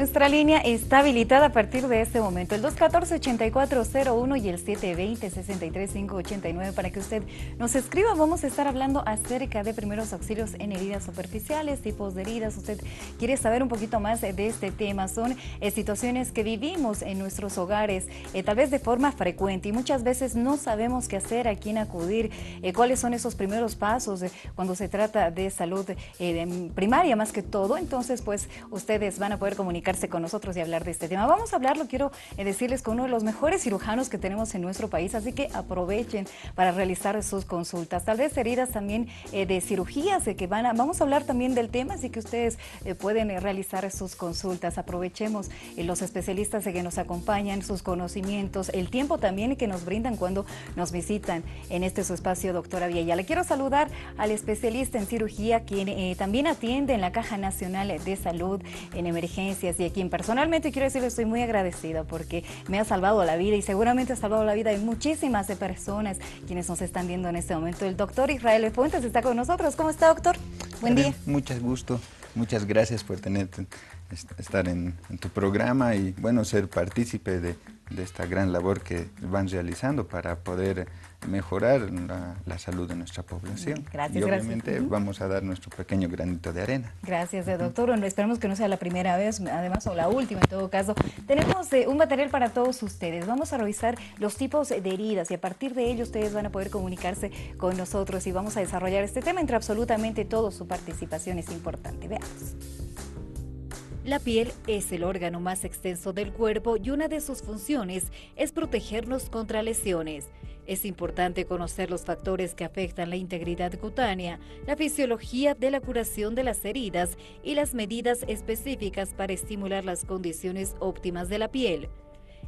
Nuestra línea está habilitada a partir de este momento, el 214-8401 y el 720-63589 para que usted nos escriba. Vamos a estar hablando acerca de primeros auxilios en heridas superficiales, tipos de heridas. Usted quiere saber un poquito más de este tema. Son situaciones que vivimos en nuestros hogares, tal vez de forma frecuente, y muchas veces no sabemos qué hacer, a quién acudir, cuáles son esos primeros pasos cuando se trata de salud primaria más que todo. Entonces, pues ustedes van a poder comunicarse con nosotros y hablar de este tema. Vamos a hablarlo, quiero decirles, con uno de los mejores cirujanos que tenemos en nuestro país, así que aprovechen para realizar sus consultas. Tal vez heridas también de cirugías que vamos a hablar también del tema, así que ustedes pueden realizar sus consultas. Aprovechemos los especialistas que nos acompañan, sus conocimientos, el tiempo también que nos brindan cuando nos visitan en este su espacio, doctora Viella. Le quiero saludar al especialista en cirugía, quien también atiende en la Caja Nacional de Salud en emergencias, y a quien personalmente quiero decirle estoy muy agradecida porque me ha salvado la vida y seguramente ha salvado la vida de muchísimas personas quienes nos están viendo en este momento. El doctor Israel Fuentes está con nosotros. ¿Cómo está, doctor? Buen día. Mucho gusto, muchas gracias por estar en tu programa y bueno, ser partícipe de esta gran labor que van realizando para poder mejorar la salud de nuestra población. Gracias, y obviamente gracias. Vamos a dar nuestro pequeño granito de arena. Gracias, doctor. Bueno, esperemos que no sea la primera vez, además, o la última en todo caso. Tenemos un material para todos ustedes. Vamos a revisar los tipos de heridas y a partir de ello ustedes van a poder comunicarse con nosotros y vamos a desarrollar este tema entre absolutamente todos. Su participación es importante. Veamos. La piel es el órgano más extenso del cuerpo y una de sus funciones es protegernos contra lesiones. Es importante conocer los factores que afectan la integridad cutánea, la fisiología de la curación de las heridas y las medidas específicas para estimular las condiciones óptimas de la piel.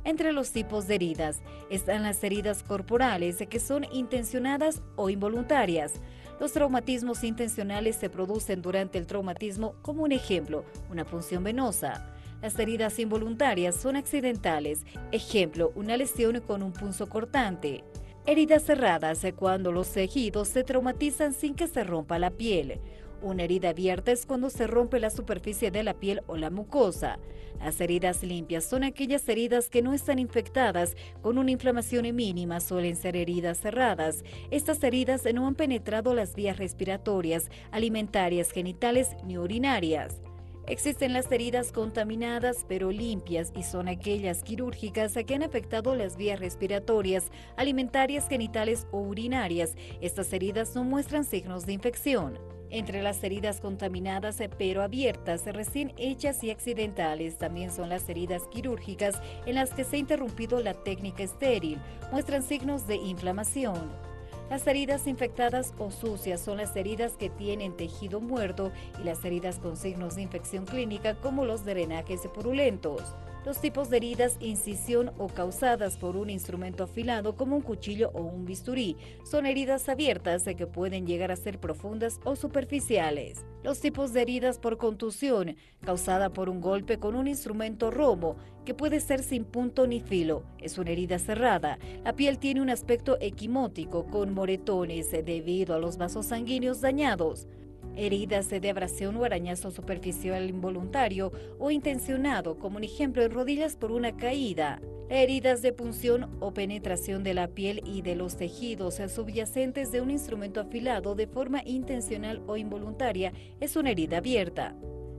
Entre los tipos de heridas están las heridas corporales, que son intencionadas o involuntarias. Los traumatismos intencionales se producen durante el traumatismo, como un ejemplo, una punción venosa. Las heridas involuntarias son accidentales, ejemplo, una lesión con un punzo cortante. Heridas cerradas, cuando los tejidos se traumatizan sin que se rompa la piel. Una herida abierta es cuando se rompe la superficie de la piel o la mucosa. Las heridas limpias son aquellas heridas que no están infectadas con una inflamación mínima, suelen ser heridas cerradas. Estas heridas no han penetrado las vías respiratorias, alimentarias, genitales ni urinarias. Existen las heridas contaminadas pero limpias y son aquellas quirúrgicas que han afectado las vías respiratorias, alimentarias, genitales o urinarias. Estas heridas no muestran signos de infección. Entre las heridas contaminadas pero abiertas, recién hechas y accidentales, también son las heridas quirúrgicas en las que se ha interrumpido la técnica estéril, muestran signos de inflamación. Las heridas infectadas o sucias son las heridas que tienen tejido muerto y las heridas con signos de infección clínica como los drenajes purulentos. Los tipos de heridas, incisión o causadas por un instrumento afilado como un cuchillo o un bisturí, son heridas abiertas que pueden llegar a ser profundas o superficiales. Los tipos de heridas por contusión, causada por un golpe con un instrumento romo, que puede ser sin punto ni filo, es una herida cerrada. La piel tiene un aspecto equimótico con moretones debido a los vasos sanguíneos dañados. Heridas de abrasión o arañazo superficial involuntario o intencionado, como un ejemplo en rodillas por una caída. Heridas de punción o penetración de la piel y de los tejidos subyacentes de un instrumento afilado de forma intencional o involuntaria es una herida abierta.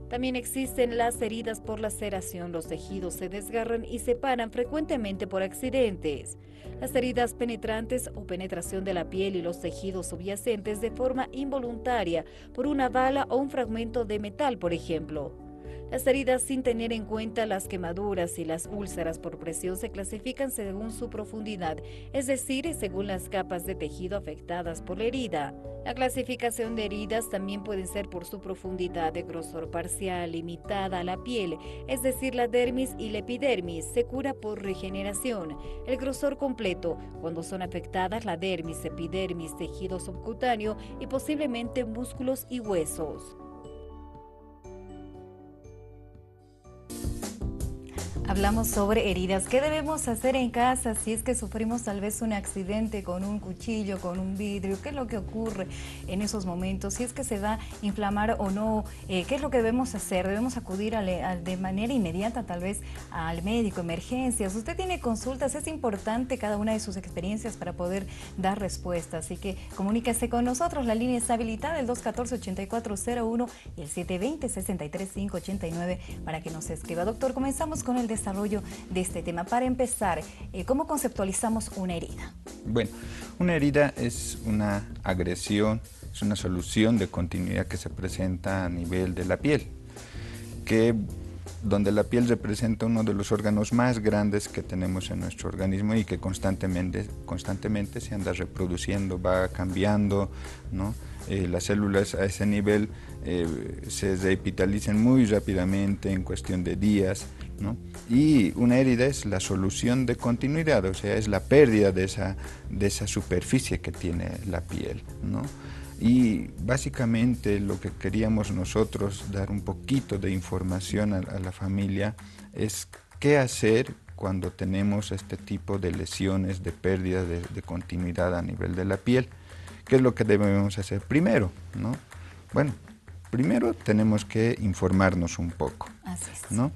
También existen las heridas por laceración. Los tejidos se desgarran y separan frecuentemente por accidentes. Las heridas penetrantes o penetración de la piel y los tejidos subyacentes de forma involuntaria por una bala o un fragmento de metal, por ejemplo. Las heridas sin tener en cuenta las quemaduras y las úlceras por presión se clasifican según su profundidad, es decir, según las capas de tejido afectadas por la herida. La clasificación de heridas también puede ser por su profundidad de grosor parcial, limitada a la piel, es decir, la dermis y la epidermis, se cura por regeneración. El grosor completo, cuando son afectadas la dermis, epidermis, tejido subcutáneo y posiblemente músculos y huesos. Hablamos sobre heridas. ¿Qué debemos hacer en casa si es que sufrimos tal vez un accidente con un cuchillo, con un vidrio? ¿Qué es lo que ocurre en esos momentos? Si es que se va a inflamar o no, ¿qué es lo que debemos hacer? ¿Debemos acudir de manera inmediata tal vez al médico, emergencias? Usted tiene consultas, es importante cada una de sus experiencias para poder dar respuesta. Así que comuníquese con nosotros, la línea está habilitada, el 214-8401 y el 720-63589 para que nos escriba. Doctor, comenzamos con el desarrollo de este tema. Para empezar, ¿cómo conceptualizamos una herida? Bueno, una herida es una agresión, es una solución de continuidad que se presenta a nivel de la piel, donde la piel representa uno de los órganos más grandes que tenemos en nuestro organismo y que constantemente se anda reproduciendo, va cambiando, ¿no? Las células a ese nivel se revitalizan muy rápidamente en cuestión de días, ¿no? Y una herida es la solución de continuidad, o sea, es la pérdida de esa superficie que tiene la piel, ¿no? Y básicamente lo que queríamos nosotros dar un poquito de información a la familia es qué hacer cuando tenemos este tipo de lesiones, de pérdida de continuidad a nivel de la piel. ¿Qué es lo que debemos hacer primero, ¿no? Bueno, primero tenemos que informarnos un poco, ¿no?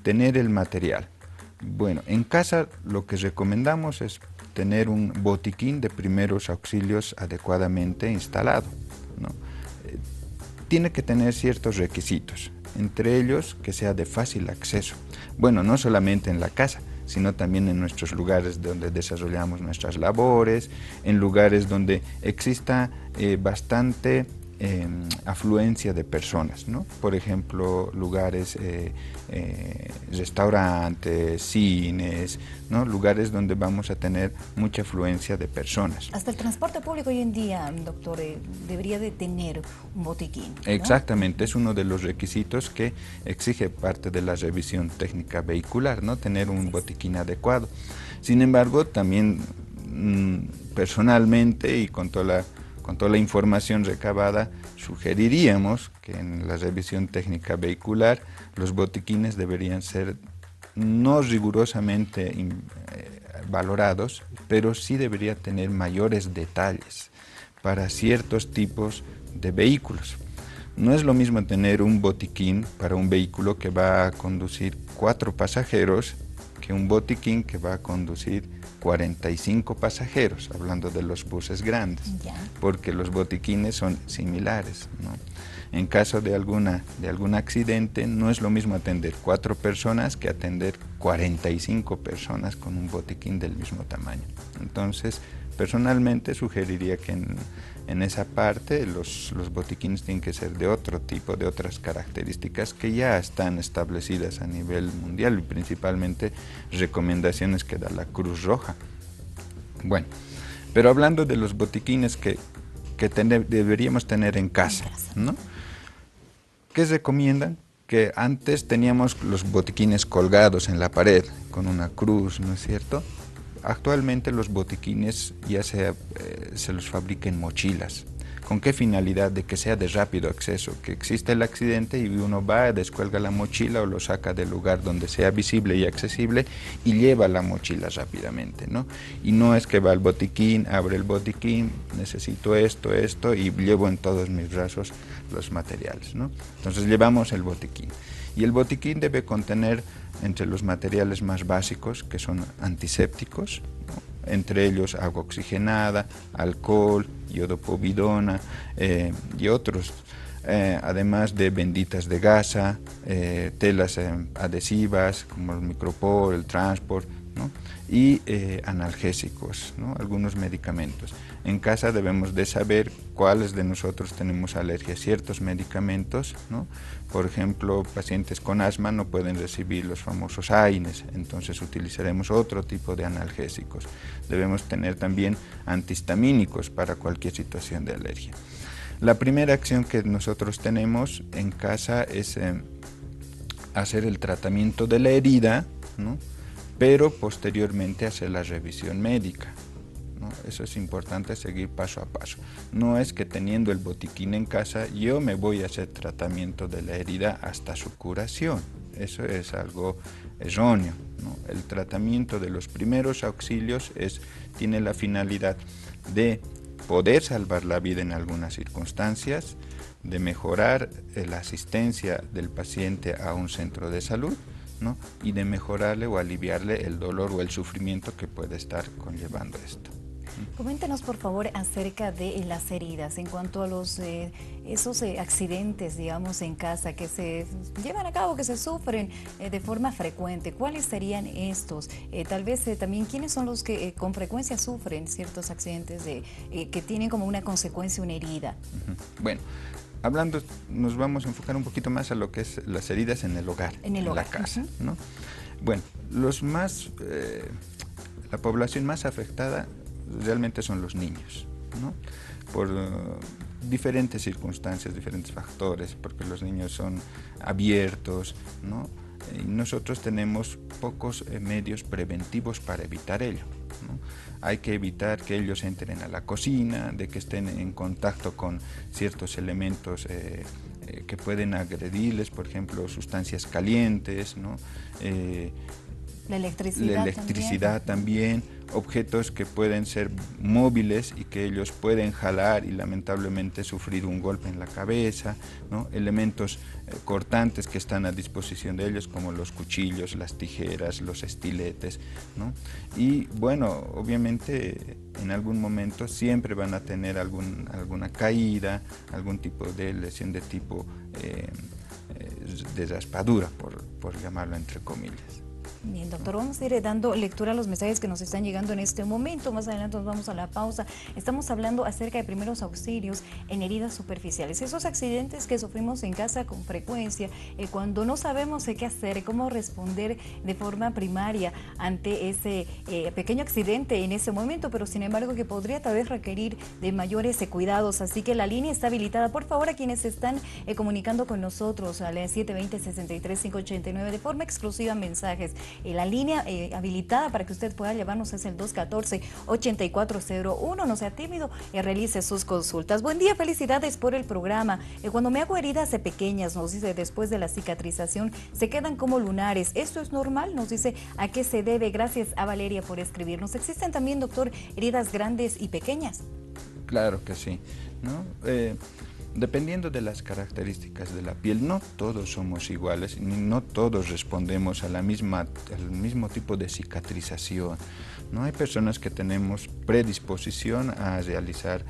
Tener el material. Bueno, en casa lo que recomendamos es tener un botiquín de primeros auxilios adecuadamente instalado, ¿no? Tiene que tener ciertos requisitos, entre ellos que sea de fácil acceso. Bueno, no solamente en la casa, sino también en nuestros lugares donde desarrollamos nuestras labores, en lugares donde exista bastante afluencia de personas, ¿no? Por ejemplo, lugares, restaurantes, cines, ¿no? Lugares donde vamos a tener mucha afluencia de personas. Hasta el transporte público hoy en día, doctor, debería de tener un botiquín, ¿no? Exactamente, es uno de los requisitos que exige parte de la revisión técnica vehicular, ¿no? Tener un botiquín adecuado. Sin embargo, también personalmente y con toda la información recabada, sugeriríamos que en la revisión técnica vehicular los botiquines deberían ser no rigurosamente valorados, pero sí debería tener mayores detalles para ciertos tipos de vehículos. No es lo mismo tener un botiquín para un vehículo que va a conducir 4 pasajeros que un botiquín que va a conducir 45 pasajeros, hablando de los buses grandes, porque los botiquines son similares, ¿no? En caso de algún accidente, no es lo mismo atender 4 personas que atender 45 personas con un botiquín del mismo tamaño. Entonces, personalmente sugeriría que en esa parte los botiquines tienen que ser de otro tipo, de otras características que ya están establecidas a nivel mundial y principalmente recomendaciones que da la Cruz Roja. Bueno, pero hablando de los botiquines que deberíamos tener en casa, ¿no? ¿Qué recomiendan? Que antes teníamos los botiquines colgados en la pared con una cruz, ¿no es cierto? Actualmente los botiquines ya se los fabrican en mochilas. ¿Con qué finalidad? De que sea de rápido acceso, que existe el accidente y uno va, descuelga la mochila o lo saca del lugar donde sea visible y accesible y lleva la mochila rápidamente, ¿no? Y no es que va al botiquín, abre el botiquín, necesito esto y llevo en todos mis brazos los materiales, ¿no? Entonces llevamos el botiquín. Y el botiquín debe contener entre los materiales más básicos, que son antisépticos, ¿no? Entre ellos agua oxigenada, alcohol, iodopovidona y otros, además de benditas de gasa, telas adhesivas como el Micropor, el Transport, ¿no? Y analgésicos, ¿no? Algunos medicamentos. En casa debemos de saber cuáles de nosotros tenemos alergia a ciertos medicamentos, ¿no? Por ejemplo, pacientes con asma no pueden recibir los famosos AINES, entonces utilizaremos otro tipo de analgésicos. Debemos tener también antihistamínicos para cualquier situación de alergia. La primera acción que nosotros tenemos en casa es hacer el tratamiento de la herida, ¿no? Pero posteriormente hacer la revisión médica, ¿no? Eso es importante, seguir paso a paso. No es que teniendo el botiquín en casa yo me voy a hacer tratamiento de la herida hasta su curación. Eso es algo erróneo, ¿no? El tratamiento de los primeros auxilios tiene la finalidad de poder salvar la vida en algunas circunstancias, de mejorar la asistencia del paciente a un centro de salud, ¿no? Y de mejorarle o aliviarle el dolor o el sufrimiento que puede estar conllevando esto. Coméntenos por favor acerca de las heridas en cuanto a esos accidentes, digamos, en casa que se llevan a cabo, que se sufren de forma frecuente. ¿Cuáles serían estos? Tal vez también, ¿quiénes son los que con frecuencia sufren ciertos accidentes que tienen como una consecuencia una herida? Bueno, hablando, nos vamos a enfocar un poquito más a lo que es las heridas en el hogar, en la casa, ¿no? Bueno, la población más afectada realmente son los niños, ¿no? Por diferentes circunstancias, diferentes factores, porque los niños son abiertos, ¿no? Y nosotros tenemos pocos medios preventivos para evitar ello, ¿no? Hay que evitar que ellos entren a la cocina, de que estén en contacto con ciertos elementos que pueden agredirles, por ejemplo, sustancias calientes, ¿no? La electricidad también, objetos que pueden ser móviles y que ellos pueden jalar y lamentablemente sufrir un golpe en la cabeza, ¿no? Elementos cortantes que están a disposición de ellos, como los cuchillos, las tijeras, los estiletes, ¿no? Y bueno, obviamente en algún momento siempre van a tener alguna caída, algún tipo de lesión de tipo de raspadura, por llamarlo entre comillas. Bien, doctor, vamos a ir dando lectura a los mensajes que nos están llegando en este momento. Más adelante nos vamos a la pausa. Estamos hablando acerca de primeros auxilios en heridas superficiales. Esos accidentes que sufrimos en casa con frecuencia, cuando no sabemos qué hacer, cómo responder de forma primaria ante ese pequeño accidente en ese momento, pero sin embargo que podría tal vez requerir de mayores cuidados. Así que la línea está habilitada. Por favor, a quienes se están comunicando con nosotros a la 720-63-589 de forma exclusiva mensajes. La línea habilitada para que usted pueda llevarnos es el 214-8401. No sea tímido y realice sus consultas. Buen día, felicidades por el programa. Cuando me hago heridas pequeñas, nos dice, después de la cicatrización, se quedan como lunares. ¿Esto es normal? Nos dice, ¿a qué se debe? Gracias a Valeria por escribirnos. ¿Existen también, doctor, heridas grandes y pequeñas? Claro que sí, ¿no? Dependiendo de las características de la piel, no todos somos iguales, ni no todos respondemos al mismo tipo de cicatrización, ¿no? Hay personas que tenemos predisposición a realizar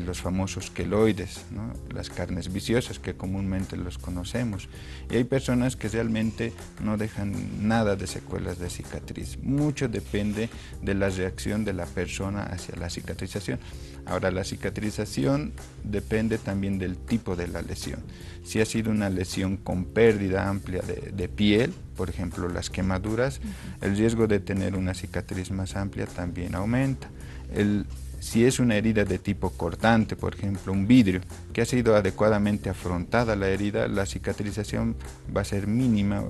los famosos queloides, ¿no? Las carnes viciosas que comúnmente los conocemos, y hay personas que realmente no dejan nada de secuelas de cicatriz. Mucho depende de la reacción de la persona hacia la cicatrización. Ahora, la cicatrización depende también del tipo de la lesión. Si ha sido una lesión con pérdida amplia de piel, por ejemplo las quemaduras, el riesgo de tener una cicatriz más amplia también aumenta. Si es una herida de tipo cortante, por ejemplo un vidrio, que ha sido adecuadamente afrontada la herida, la cicatrización va a ser mínima,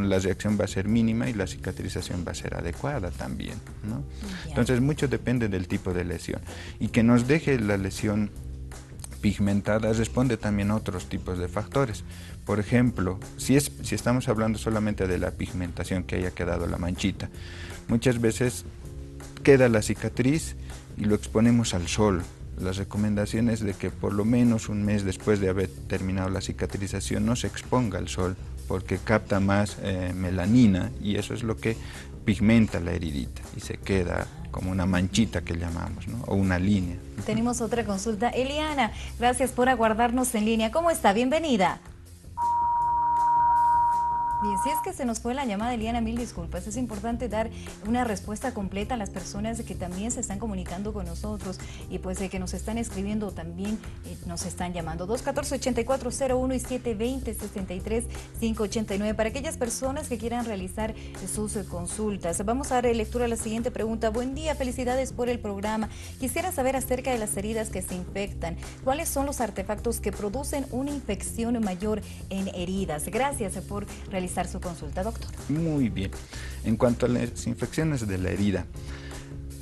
la reacción va a ser mínima y la cicatrización va a ser adecuada también, ¿no? Entonces mucho depende del tipo de lesión. Y que nos deje la lesión pigmentada responde también a otros tipos de factores. Por ejemplo, si estamos hablando solamente de la pigmentación, que haya quedado la manchita, muchas veces queda la cicatriz y lo exponemos al sol. Las recomendaciones de que por lo menos un mes después de haber terminado la cicatrización no se exponga al sol, porque capta más melanina y eso es lo que pigmenta la heridita y se queda como una manchita que llamamos, ¿no? O una línea. Tenemos otra consulta. Eliana, gracias por aguardarnos en línea. ¿Cómo está? Bienvenida. Bien, si es que se nos fue la llamada, Eliana, mil disculpas. Es importante dar una respuesta completa a las personas que también se están comunicando con nosotros y pues que nos están escribiendo también, nos están llamando. 214-8401 y 720-63-589 para aquellas personas que quieran realizar sus consultas. Vamos a dar lectura a la siguiente pregunta. Buen día, felicidades por el programa. Quisiera saber acerca de las heridas que se infectan. ¿Cuáles son los artefactos que producen una infección mayor en heridas? Gracias por realizar su consulta, doctor. Muy bien. En cuanto a las infecciones de la herida,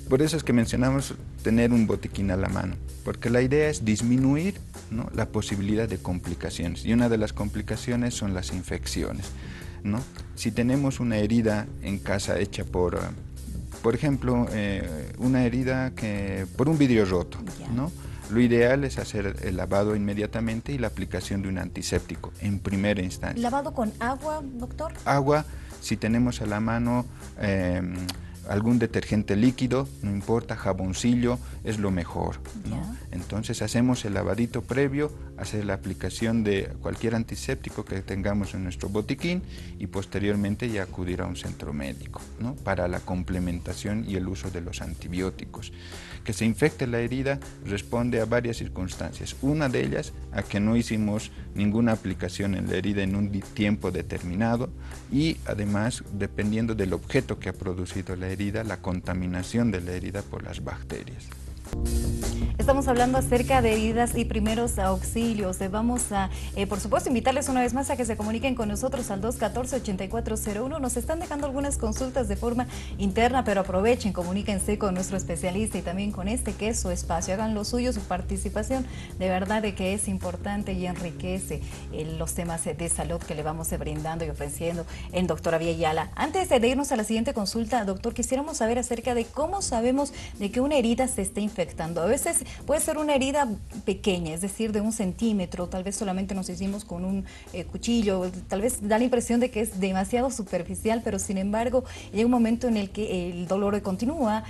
por eso es que mencionamos tener un botiquín a la mano, porque la idea es disminuir, ¿no?, la posibilidad de complicaciones, y una de las complicaciones son las infecciones. ¿no? Si tenemos una herida en casa hecha por ejemplo, una herida por un vidrio roto, ¿no? Lo ideal es hacer el lavado inmediatamente y la aplicación de un antiséptico en primera instancia. ¿Lavado con agua, doctor? Agua, si tenemos a la mano algún detergente líquido, no importa, jaboncillo, es lo mejor, ¿no? Entonces hacemos el lavadito previo, hacer la aplicación de cualquier antiséptico que tengamos en nuestro botiquín y posteriormente ya acudir a un centro médico, ¿no? Para la complementación y el uso de los antibióticos. Que se infecte la herida responde a varias circunstancias. Una de ellas a que no hicimos ninguna aplicación en la herida en un tiempo determinado y además dependiendo del objeto que ha producido la herida, la contaminación de la herida por las bacterias. Estamos hablando acerca de heridas y primeros auxilios. Vamos a, por supuesto, invitarles una vez más a que se comuniquen con nosotros al 214-8401. Nos están dejando algunas consultas de forma interna, pero aprovechen, comuníquense con nuestro especialista y también con este que es su espacio. Hagan lo suyo, su participación, de verdad de que es importante y enriquece los temas de salud que le vamos brindando y ofreciendo en Doctora Villayala. Antes de irnos a la siguiente consulta, doctor, quisiéramos saber acerca de cómo sabemos de que una herida se está infectando. A veces puede ser una herida pequeña, es decir, de 1 centímetro, tal vez solamente nos hicimos con un cuchillo, tal vez da la impresión de que es demasiado superficial, pero sin embargo llega un momento en el que el dolor continúa.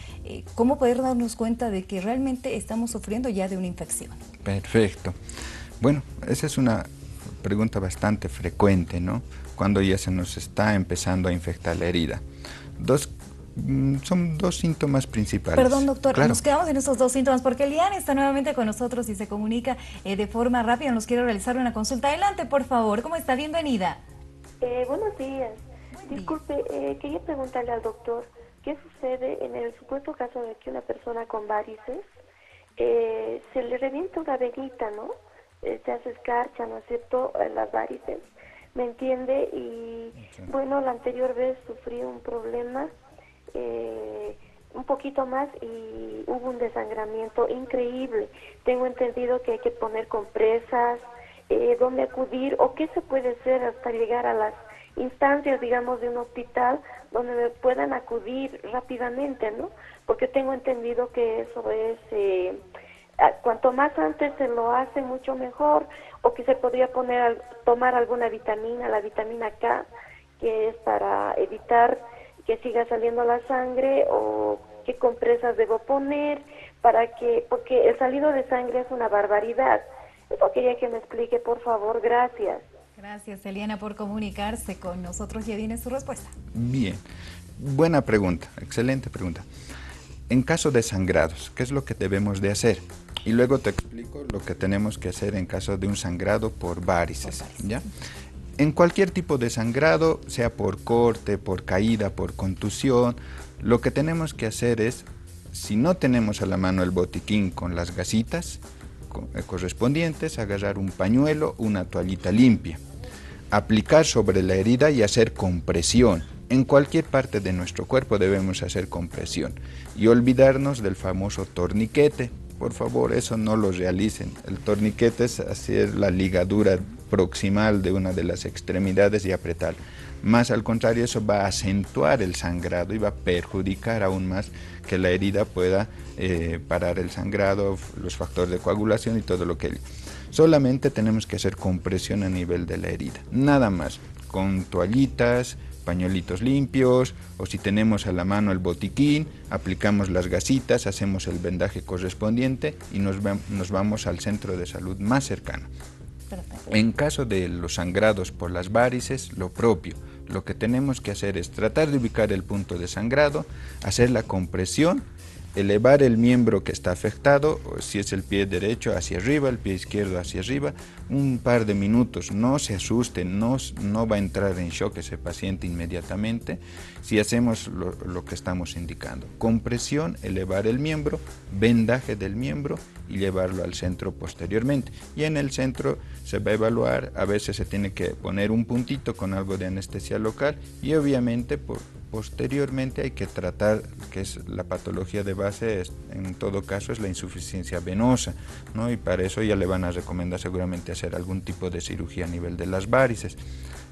¿Cómo poder darnos cuenta de que realmente estamos sufriendo ya de una infección? Perfecto. Bueno, esa es una pregunta bastante frecuente, ¿no? Cuando ya se nos está empezando a infectar la herida. Son 2 síntomas principales. Perdón, doctor, claro. Nos quedamos en esos 2 síntomas porque Eliana está nuevamente con nosotros y se comunica de forma rápida. Nos quiere realizar una consulta. Adelante, por favor. ¿Cómo está? Bienvenida. Buenos días. Disculpe, quería preguntarle al doctor qué sucede en el supuesto caso de que una persona con varices se le revienta una venita, ¿no? Se hace escarcha, ¿no es cierto?, las varices, ¿me entiende? Y bueno, la anterior vez sufrí un problema un poquito más y hubo un desangramiento increíble. Tengo entendido que hay que poner compresas, dónde acudir o qué se puede hacer hasta llegar a las instancias, digamos, de un hospital donde me puedan acudir rápidamente, ¿no? Porque tengo entendido que eso es, cuanto más antes se lo hace, mucho mejor, o que se podría tomar alguna vitamina, la vitamina K, que es para evitar que siga saliendo la sangre, o qué compresas debo poner porque el salido de sangre es una barbaridad. Eso quería que me explique, por favor. Gracias. Gracias, Eliana, por comunicarse con nosotros. Ya viene su respuesta. Bien, buena pregunta, excelente pregunta. En caso de sangrados, ¿qué es lo que debemos de hacer? Y luego te explico lo que tenemos que hacer en caso de un sangrado por varices, ¿ya? En cualquier tipo de sangrado, sea por corte, por caída, por contusión, lo que tenemos que hacer es, si no tenemos a la mano el botiquín con las gasitas correspondientes, agarrar un pañuelo, una toallita limpia, aplicar sobre la herida y hacer compresión. En cualquier parte de nuestro cuerpo debemos hacer compresión y olvidarnos del famoso torniquete. Por favor, eso no lo realicen. El torniquete es hacer la ligadura proximal de una de las extremidades y apretar. Más al contrario, eso va a acentuar el sangrado y va a perjudicar aún más que la herida pueda parar el sangrado, los factores de coagulación y todo lo que... Solamente tenemos que hacer compresión a nivel de la herida, nada más, con toallitas, pañuelitos limpios, o si tenemos a la mano el botiquín, aplicamos las gasitas, hacemos el vendaje correspondiente y nos vamos al centro de salud más cercano. Perfecto. En caso de los sangrados por las varices, lo propio. Lo que tenemos que hacer es tratar de ubicar el punto de sangrado, hacer la compresión, elevar el miembro que está afectado, si es el pie derecho hacia arriba, el pie izquierdo hacia arriba, un par de minutos. No se asusten, no va a entrar en shock ese paciente inmediatamente si hacemos lo que estamos indicando. Compresión, elevar el miembro, vendaje del miembro y llevarlo al centro posteriormente. Y en el centro se va a evaluar, a veces se tiene que poner un puntito con algo de anestesia local y obviamente posteriormente hay que tratar, que es la patología de base, en todo caso es la insuficiencia venosa, ¿no? Y para eso ya le van a recomendar seguramente hacer algún tipo de cirugía a nivel de las varices.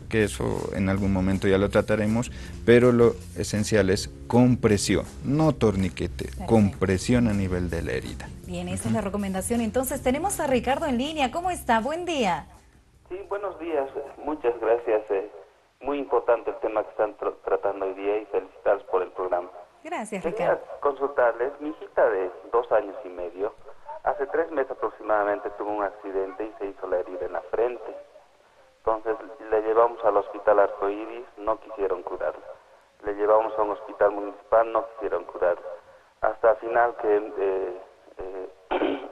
que eso en algún momento ya lo trataremos, pero lo esencial es compresión, no torniquete, Perfecto. compresión a nivel de la herida. Bien, esa es la recomendación. Entonces tenemos a Ricardo en línea. ¿Cómo está? Buen día. Sí, buenos días. Muchas gracias. Muy importante el tema que están tratando hoy día y felicitarlos por el programa. Gracias, Quería Ricardo. consultarles, mi hijita de 2 años y medio, hace 3 meses aproximadamente tuvo un accidente y se hizo la herida en la frente. Entonces le llevamos al hospital Arcoíris, no quisieron curarla. Le llevamos a un hospital municipal, no quisieron curarla. Hasta al final que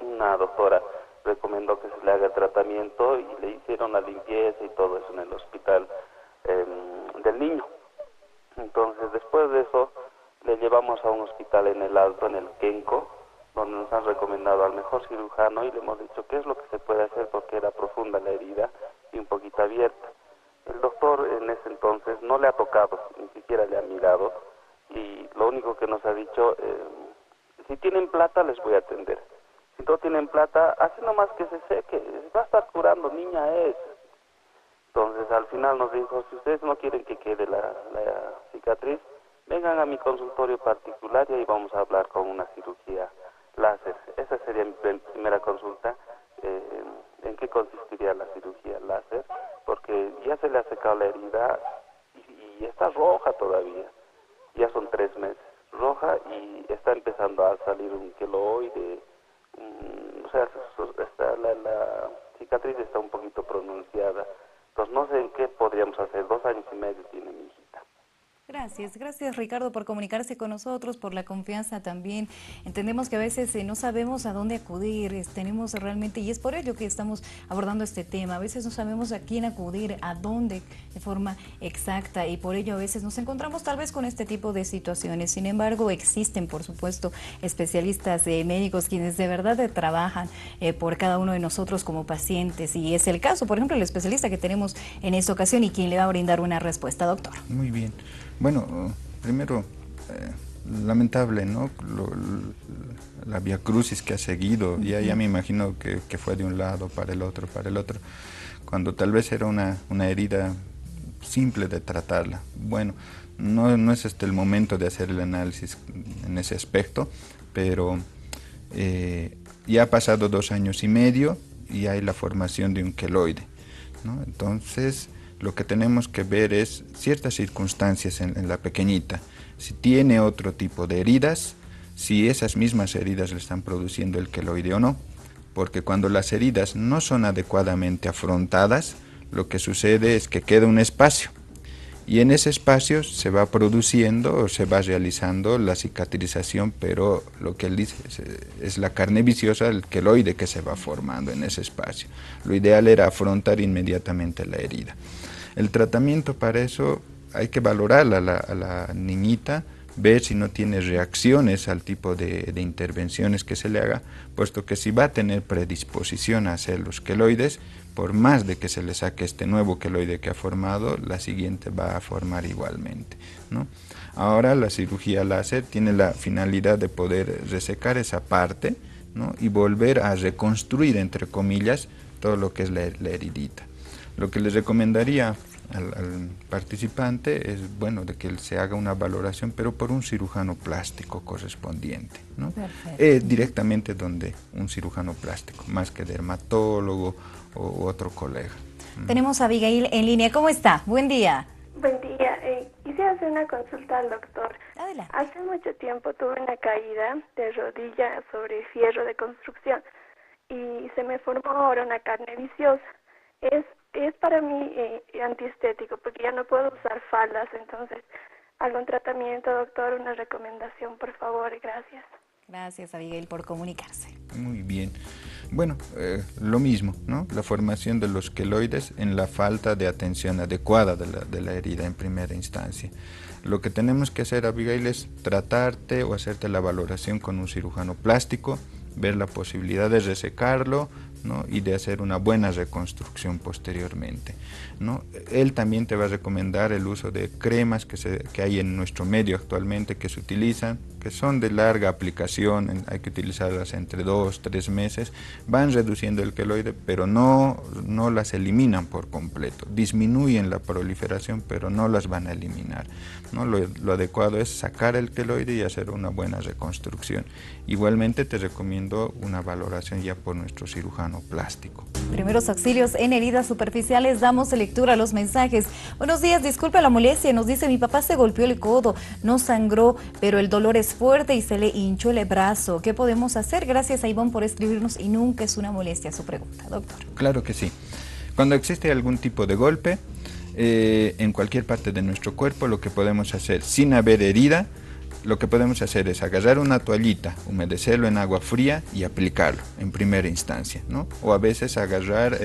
una doctora recomendó que se le haga el tratamiento y le hicieron la limpieza y todo eso en el hospital del niño. Entonces después de eso le llevamos a un hospital en el Alto, en el Kenco, donde nos han recomendado al mejor cirujano y le hemos dicho qué es lo que se puede hacer porque era profunda la herida y un poquito abierta. El doctor en ese entonces no le ha tocado, ni siquiera le ha mirado y lo único que nos ha dicho, si tienen plata les voy a atender. Si no tienen plata, así nomás que se seque, va a estar curando, niña es. Entonces al final nos dijo, si ustedes no quieren que quede la cicatriz, vengan a mi consultorio particular y ahí vamos a hablar con una cirugía láser. Esa sería mi primera consulta. ¿En qué consistiría la cirugía láser? Porque ya se le ha secado la herida y está roja todavía. Ya son 3 meses roja y está empezando a salir un queloide. O sea, la cicatriz está un poquito pronunciada. Entonces no sé en qué podríamos hacer. 2 años y medio tiene mi hijita. Gracias Ricardo por comunicarse con nosotros, por la confianza también. Entendemos que a veces no sabemos a dónde acudir, tenemos realmente, y es por ello que estamos abordando este tema, a veces no sabemos a quién acudir, a dónde de forma exacta y por ello a veces nos encontramos tal vez con este tipo de situaciones. Sin embargo, existen por supuesto especialistas médicos quienes de verdad trabajan por cada uno de nosotros como pacientes y es el caso, por ejemplo, el especialista que tenemos en esta ocasión y quien le va a brindar una respuesta, doctor. Muy bien. Bueno, primero, lamentable, ¿no? La viacrucis que ha seguido, ya me imagino que fue de un lado para el otro, cuando tal vez era una herida simple de tratarla. Bueno, no es el momento de hacer el análisis en ese aspecto, pero ya ha pasado 2 años y medio y hay la formación de un queloide, ¿no? Entonces, lo que tenemos que ver es ciertas circunstancias en la pequeñita, si tiene otro tipo de heridas, si esas mismas heridas le están produciendo el queloide o no, porque cuando las heridas no son adecuadamente afrontadas, lo que sucede es que queda un espacio, y en ese espacio se va produciendo o se va realizando la cicatrización, pero lo que él dice es la carne viciosa, el queloide que se va formando en ese espacio. Lo ideal era afrontar inmediatamente la herida. El tratamiento para eso hay que valorar a la niñita, ver si no tiene reacciones al tipo de intervenciones que se le haga, puesto que si va a tener predisposición a hacer los queloides, por más de que se le saque este nuevo queloide que ha formado, la siguiente va a formar igualmente, ¿no? Ahora la cirugía láser tiene la finalidad de poder resecar esa parte, ¿no? Y volver a reconstruir, entre comillas, todo lo que es la heridita. Lo que les recomendaría al participante es, bueno, de que él se haga una valoración, pero por un cirujano plástico correspondiente, ¿no? Directamente donde un cirujano plástico, más que dermatólogo u otro colega. Tenemos a Abigail en línea. ¿Cómo está? Buen día. Buen día. Quisiera hacer una consulta al doctor. Adelante. Hace mucho tiempo tuve una caída de rodilla sobre fierro de construcción y se me formó ahora una carne viciosa. Es para mí antiestético porque ya no puedo usar faldas, entonces algún tratamiento, doctor, una recomendación, por favor, gracias. Gracias, Abigail, por comunicarse. Muy bien. Bueno, lo mismo, ¿no? La formación de los queloides en la falta de atención adecuada de la herida en primera instancia. Lo que tenemos que hacer, Abigail, es tratarte o hacerte la valoración con un cirujano plástico, ver la posibilidad de resecarlo, ¿no? Y de hacer una buena reconstrucción posteriormente, ¿no? Él también te va a recomendar el uso de cremas que hay en nuestro medio actualmente, que se utilizan, que son de larga aplicación, hay que utilizarlas entre 2-3 meses, van reduciendo el queloide, pero no las eliminan por completo, disminuyen la proliferación, pero no las van a eliminar, ¿no? Lo adecuado es sacar el queloide y hacer una buena reconstrucción. Igualmente te recomiendo una valoración ya por nuestro cirujano plástico. Primeros auxilios en heridas superficiales, damos lectura a los mensajes. Buenos días, disculpe la molestia, nos dice: mi papá se golpeó el codo, no sangró, pero el dolor es fuerte y se le hinchó el brazo. ¿Qué podemos hacer? Gracias a Ivonne por escribirnos y nunca es una molestia su pregunta, doctor. Claro que sí. Cuando existe algún tipo de golpe en cualquier parte de nuestro cuerpo, lo que podemos hacer sin haber herida, lo que podemos hacer es agarrar una toallita, humedecerlo en agua fría y aplicarlo en primera instancia, ¿no? O a veces agarrar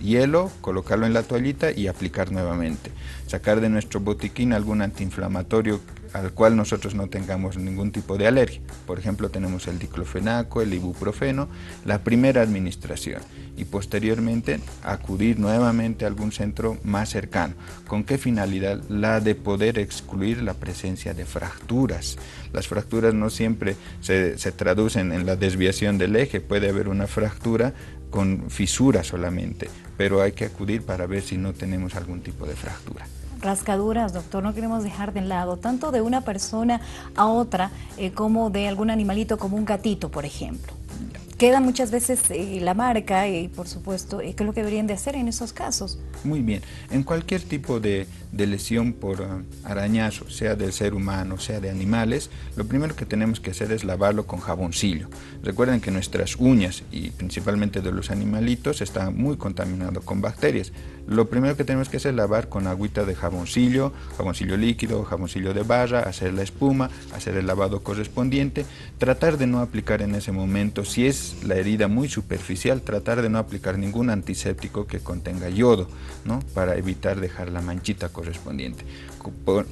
hielo, colocarlo en la toallita y aplicar nuevamente. Sacar de nuestro botiquín algún antiinflamatorio al cual nosotros no tengamos ningún tipo de alergia. Por ejemplo, tenemos el diclofenaco, el ibuprofeno, la primera administración, y posteriormente acudir nuevamente a algún centro más cercano. ¿Con qué finalidad? La de poder excluir la presencia de fracturas. Las fracturas no siempre se traducen en la desviación del eje, puede haber una fractura con fisura solamente, pero hay que acudir para ver si no tenemos algún tipo de fractura. Rascaduras, doctor, no queremos dejar de lado, tanto de una persona a otra como de algún animalito como un gatito, por ejemplo. Queda muchas veces la marca y, por supuesto, ¿qué es lo que deberían de hacer en esos casos? Muy bien. En cualquier tipo de lesión por arañazo, sea del ser humano, sea de animales, lo primero que tenemos que hacer es lavarlo con jaboncillo. Recuerden que nuestras uñas, y principalmente de los animalitos, están muy contaminados con bacterias. Lo primero que tenemos que hacer es lavar con agüita de jaboncillo líquido, jaboncillo de barra, hacer la espuma, hacer el lavado correspondiente, tratar de no aplicar en ese momento, si es la herida muy superficial, tratar de no aplicar ningún antiséptico que contenga yodo, ¿no? Para evitar dejar la manchita correspondiente.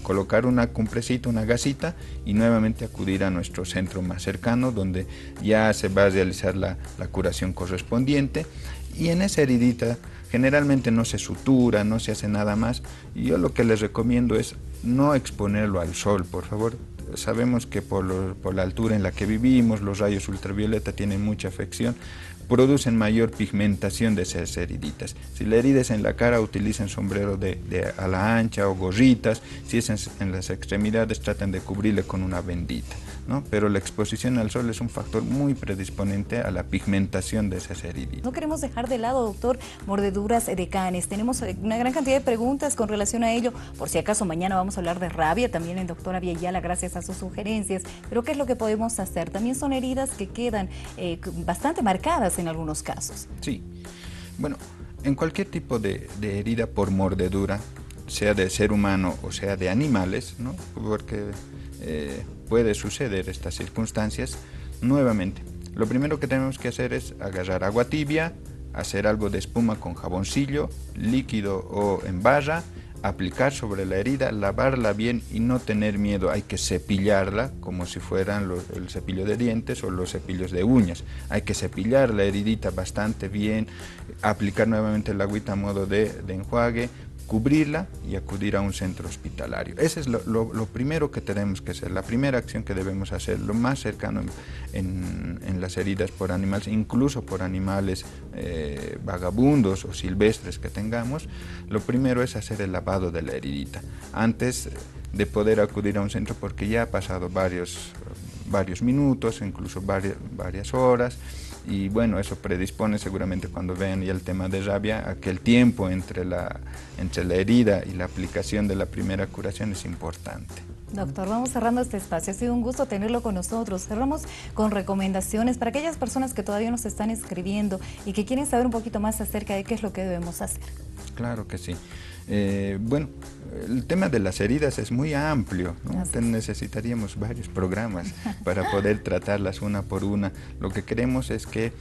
Colocar una compresita, una gasita, y nuevamente acudir a nuestro centro más cercano, donde ya se va a realizar la curación correspondiente. Y en esa heridita generalmente no se sutura, no se hace nada más. Y yo lo que les recomiendo es no exponerlo al sol, por favor. Sabemos que por la altura en la que vivimos, los rayos ultravioleta tienen mucha afección, producen mayor pigmentación de esas heriditas. Si la herida es en la cara, utilicen sombrero de ala ancha o gorritas. Si es en las extremidades, tratan de cubrirle con una vendita, ¿no? Pero la exposición al sol es un factor muy predisponente a la pigmentación de esas heriditas. No queremos dejar de lado, doctor, mordeduras de canes. Tenemos una gran cantidad de preguntas con relación a ello. Por si acaso mañana vamos a hablar de rabia, también en doctora Villayala, gracias a sus sugerencias. Pero ¿qué es lo que podemos hacer? También son heridas que quedan bastante marcadas en algunos casos. Sí, bueno, en cualquier tipo de herida por mordedura, sea de ser humano o sea de animales, ¿no? Porque puede suceder estas circunstancias. Nuevamente, lo primero que tenemos que hacer es agarrar agua tibia, hacer algo de espuma con jaboncillo, líquido o en barra, aplicar sobre la herida, lavarla bien y no tener miedo. Hay que cepillarla como si fueran el cepillo de dientes o los cepillos de uñas. Hay que cepillar la heridita bastante bien, aplicar nuevamente el agüita a modo de enjuague, cubrirla y acudir a un centro hospitalario. Ese es lo primero que tenemos que hacer, la primera acción que debemos hacer, lo más cercano en las heridas por animales, incluso por animales vagabundos o silvestres que tengamos. Lo primero es hacer el lavado de la heridita antes de poder acudir a un centro, porque ya ha pasado varios minutos, incluso varias horas. Y bueno, eso predispone seguramente, cuando vean ya el tema de rabia, a que el tiempo entre la herida y la aplicación de la primera curación es importante. Doctor, vamos cerrando este espacio. Ha sido un gusto tenerlo con nosotros. Cerramos con recomendaciones para aquellas personas que todavía nos están escribiendo y que quieren saber un poquito más acerca de qué es lo que debemos hacer. Claro que sí. Bueno, el tema de las heridas es muy amplio, ¿no? Necesitaríamos varios programas para poder tratarlas una por una. Lo que queremos es que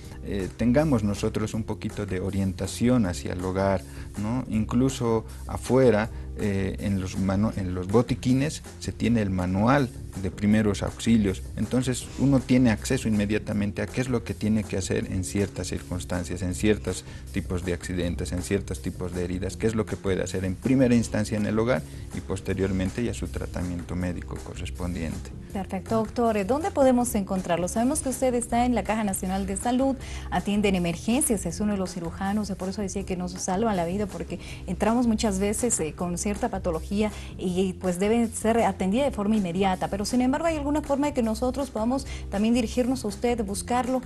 tengamos nosotros un poquito de orientación hacia el hogar, ¿no? Incluso afuera en los botiquines se tiene el manual de primeros auxilios, entonces uno tiene acceso inmediatamente a qué es lo que tiene que hacer en ciertas circunstancias, en ciertos tipos de accidentes, en ciertos tipos de heridas, qué es lo que puede hacer en primera instancia en el hogar y posteriormente ya su tratamiento médico correspondiente. Perfecto, doctor. ¿Dónde podemos encontrarlo? Sabemos que usted está en la Caja Nacional de Salud, atiende en emergencias, es uno de los cirujanos, por eso decía que nos salvan la vida, porque entramos muchas veces con cierta patología y pues debe ser atendida de forma inmediata, pero sin embargo hay alguna forma de que nosotros podamos también dirigirnos a usted, buscarlo.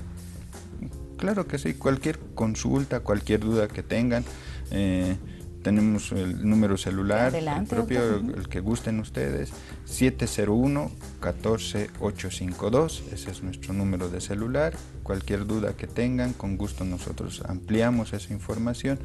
Claro que sí, cualquier consulta, cualquier duda que tengan, tenemos el número celular, adelante, el propio, doctor. el que gusten ustedes, 701-14852, ese es nuestro número de celular. Cualquier duda que tengan, con gusto nosotros ampliamos esa información.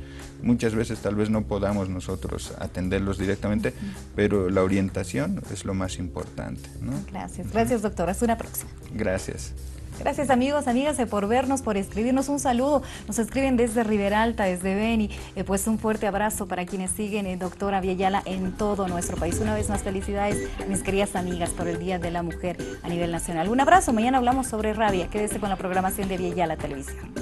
Muchas veces tal vez no podamos nosotros atenderlos directamente, pero la orientación es lo más importante, ¿no? Gracias doctor, hasta una próxima. Gracias. Gracias amigos, amigas por vernos, por escribirnos. Un saludo, nos escriben desde Riberalta, desde Beni, pues un fuerte abrazo para quienes siguen doctora Villayala en todo nuestro país. Una vez más felicidades a mis queridas amigas por el Día de la Mujer a nivel nacional. Un abrazo, mañana hablamos sobre rabia, quédese con la programación de Villayala Televisión.